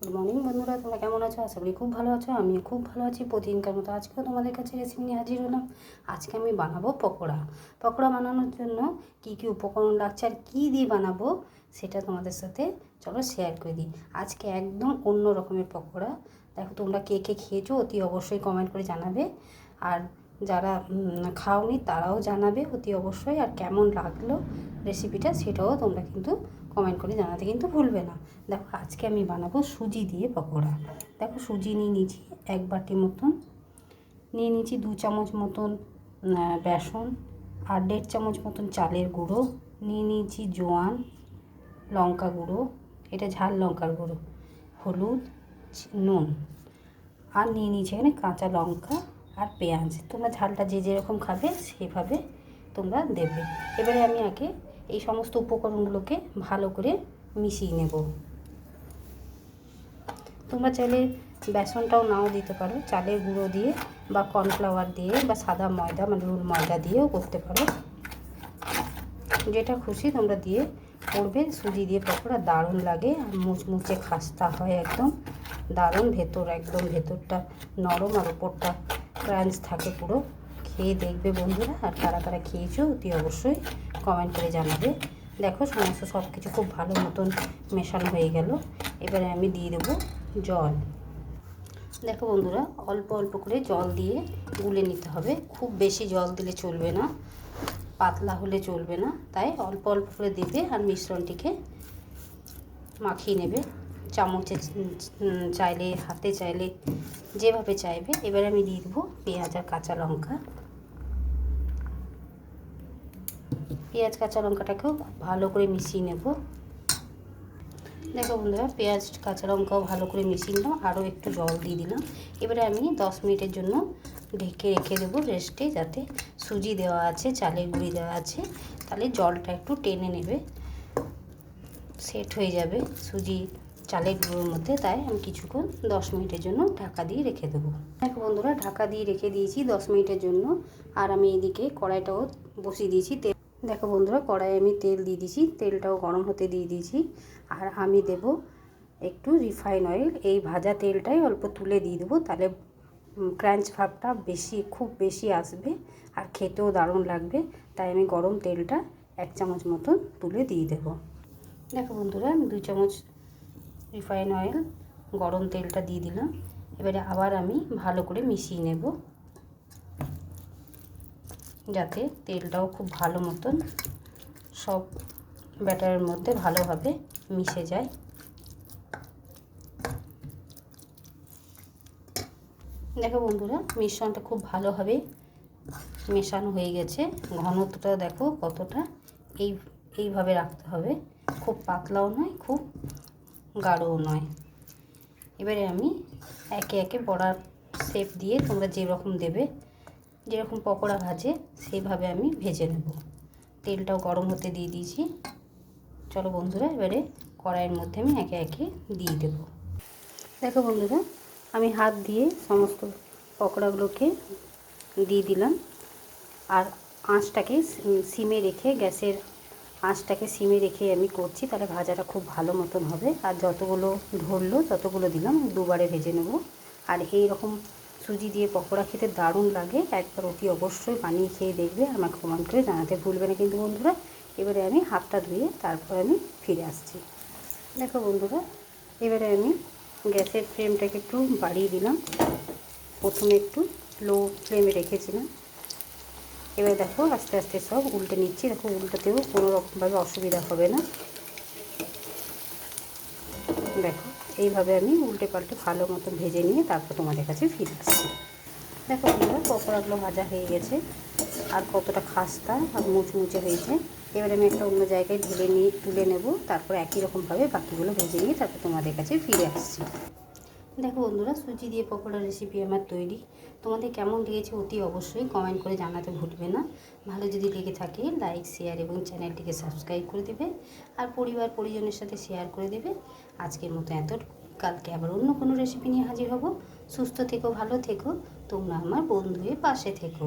Good morning বন্ধুরা, তোমরা কেমন আছো? আশা করি খুব ভালো আছো। আমিও খুব ভালো আছি। প্রতিদিনকার মতো আজকেও তোমাদের কাছে রেসিপি নিয়ে হাজির হলাম। আজকে আমি বানাবো পকোড়া। পকোড়া বানানোর জন্য কী কী উপকরণ লাগছে আর কী দিয়ে বানাবো সেটা তোমাদের সাথে চলো শেয়ার করে দিই। আজকে একদম অন্য রকমের পকোড়া। দেখো, তোমরা কে কে খেয়েছো অতি অবশ্যই কমেন্ট করে জানাবে, আর যারা খাওনি তারাও জানাবে অতি অবশ্যই। আর কেমন লাগলো রেসিপিটা সেটাও তোমরা কিন্তু কমেন্ট করে জানাতে কিন্তু ভুলবে না। দেখো, আজকে আমি বানাবো সুজি দিয়ে পকোড়া। দেখো, সুজি নিয়ে নিয়েছি 1 বাটি মতন, নিয়ে নিয়েছি 2 চামচ মতন বেসন, আর 1.5 চামচ মতন চালের গুঁড়ো, নিয়ে নিয়েছি জোয়ান, লঙ্কা গুঁড়ো, এটা ঝাল লঙ্কার গুঁড়ো, হলুদ, নুন, আর নিয়ে নিয়েছি এখানে কাঁচা লঙ্কা আর পেঁয়াজ। তোমরা ঝালটা যে যেরকম খাবে সেভাবে তোমরা দেবে। এবারে আমি আগে এই সমস্ত উপকরণগুলোকে ভালো করে মিশিয়ে নেব। তোমরা চাইলে বেসনটাও নাও দিতে পারো, চালের গুঁড়ো দিয়ে বা কর্নফ্লাওয়ার দিয়ে বা সাদা ময়দা মানে রুল ময়দা দিয়েও করতে পারো, যেটা খুশি তোমরা দিয়ে করবে। সুজি দিয়ে পকোড়া দারুণ লাগে আর মুচমুচে খাস্তা হয়, একদম দারুণ। একদম ভেতরটা নরম আর ওপরটা ক্রাঞ্চ থাকে পুরো। খেয়ে দেখবে বন্ধুরা, আর কারা কারা খেয়েছো অতি অবশ্যই কমেন্ট করে জানাবে। দেখো, সমস্ত সব কিছু খুব ভালো মতন মেশানো হয়ে গেল। এবারে আমি দিয়ে দেবো জল। দেখো বন্ধুরা, অল্প অল্প করে জল দিয়ে গুলে নিতে হবে। খুব বেশি জল দিলে চলবে না, পাতলা হলে চলবে না, তাই অল্প অল্প করে দেবে আর মিশ্রণটিকে মাখিয়ে নেবে। চামচে চাইলে, হাতে চাইলে, যেভাবে চাইবে। এবারে আমি দিয়ে দেবো পেঁয়াজ আর কাঁচা লঙ্কা। পেঁয়াজ কাঁচা লঙ্কাটাকেও খুব ভালো করে মিশিয়ে নেব। দেখো বন্ধুরা, পেঁয়াজ কাঁচা লঙ্কাও ভালো করে মিশিয়ে নিলাম, আরও একটু জল দিয়ে দিলাম। এবারে আমি 10 মিনিটের জন্য ঢেকে রেখে দেবো রেস্টে, যাতে সুজি দেওয়া আছে, চালের গুঁড়ি দেওয়া আছে, তাহলে জলটা একটু টেনে নেবে, সেট হয়ে যাবে সুজি চালের গুঁড়োর মধ্যে। তাই আমি কিছুক্ষণ 10 মিনিটের জন্য ঢাকা দিয়ে রেখে দেবো। দেখো বন্ধুরা, ঢাকা দিয়ে রেখে দিয়েছি 10 মিনিটের জন্য। আর আমি এদিকে কড়াইটাও বসিয়ে দিয়েছি। দেখো বন্ধুরা, কড়াইয়ে আমি তেল দিয়ে দিয়েছি, তেলটাও গরম হতে দিয়ে দিয়েছি। আর আমি দেব একটু রিফাইন অয়েল। এই ভাজা তেলটাই অল্প তুলে দিয়ে দেবো, তাহলে ক্রাঞ্চ ভাবটা খুব বেশি আসবে আর খেতেও দারুণ লাগবে। তাই আমি গরম তেলটা 1 চামচ মতন তুলে দিয়ে দেবো। দেখো বন্ধুরা, আমি 2 চামচ রিফাইন অয়েল গরম তেলটা দিয়ে দিলাম। এবারে আবার আমি ভালো করে মিশিয়ে নেব, যাতে তেলটাও খুব ভালো মতন সব ব্যাটারের মধ্যে ভালোভাবে মিশে যায়। দেখো বন্ধুরা, মিশ্রণটা খুব ভালোভাবে মেশানো হয়ে গেছে। ঘনত্বটা দেখো কতটা, এইভাবে রাখতে হবে, খুব পাতলাও নয় খুব গাঢ়ও নয়। এবারে আমি একে একে বড়ার শেপ দিয়ে, তোমরা যেরকম দেবে, যেরকম পকোড়া ভাজে সেইভাবে আমি ভেজে নেব। তেলটাও গরম হতে দিয়ে দিয়েছি। চলো বন্ধুরা, এবারে কড়াইয়ের মধ্যে আমি একে একে দিয়ে দেব। দেখো বন্ধুরা, আমি হাত দিয়ে সমস্ত পকোড়াগুলোকে দিয়ে দিলাম। আর আঁচটাকে সিমে রেখে, গ্যাসের আঁচটাকে সিমে রেখে আমি করছি, তাহলে ভাজাটা খুব ভালো মতন হবে। আর যতগুলো ধরলো ততগুলো দিলাম, দুবারে ভেজে নেব। আর এই রকম সুজি দিয়ে পকোড়া খেতে দারুণ লাগে। একবার অতি অবশ্যই বানিয়ে খেয়ে দেখবে, আমাকে কমেন্ট করে জানাতে ভুলবে না কিন্তু বন্ধুরা। এবারে আমি হাতটা ধুয়ে তারপর আমি ফিরে আসছি। দেখো বন্ধুরা, এবারে আমি গ্যাসের ফ্লেমটাকে একটু বাড়িয়ে দিলাম। প্রথমে একটু লো ফ্লেমে রেখেছিলাম। এবার দেখো, আস্তে আস্তে সব উল্টে নিচ্ছি। দেখো, উল্টাতেও কোনো রকমভাবে অসুবিধা হবে না। দেখো, এইভাবে আমি উল্টে পাল্টে ভালো মতো ভেজে নিয়ে তারপর তোমাদের কাছে ফিরে আসছি। দেখো বন্ধুরা, পকোড়াগুলো ভাজা হয়ে গেছে আর কতটা খাস্তা আর মুচমুচে হয়েছে। এবার আমি একটা অন্য জায়গায় তুলে নেব, তারপর একই রকমভাবে বাকিগুলো ভেজে নিয়ে তারপর তোমাদের কাছে ফিরে আসছি। দেখো বন্ধুরা, সুজি দিয়ে পকোড়ার রেসিপি আমার তৈরি। তোমাদের কেমন লেগেছে অতি অবশ্যই কমেন্ট করে জানাতে ভুলবে না। ভালো যদি লেগে থাকে লাইক, শেয়ার এবং চ্যানেলটিকে সাবস্ক্রাইব করে দেবে, আর পরিবার পরিজনের সাথে শেয়ার করে দেবে। আজকের মতো এতটুকু। কালকে আবার অন্য কোনো রেসিপি নিয়ে হাজির হব। সুস্থ থেকো, ভালো থেকো, তোমরা আমার বন্ধু হয়ে পাশে থেকো।